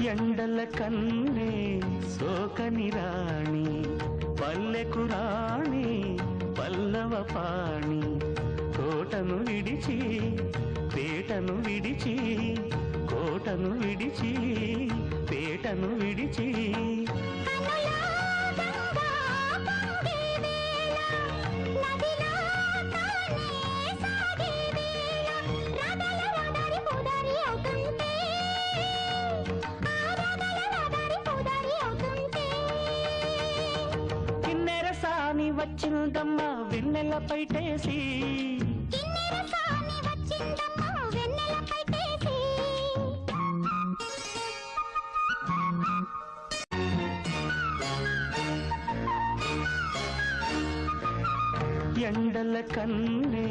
ఎండల కన్నే సోకని రాణి పల్లెకు రాణి పల్లవ పాణి కోటను విడిచి పేటను విడిచి కోటను విడిచి పేటను విడిచి వచ్చిందమ్మా వెన్నెల పైటేసి ఎండల కన్నే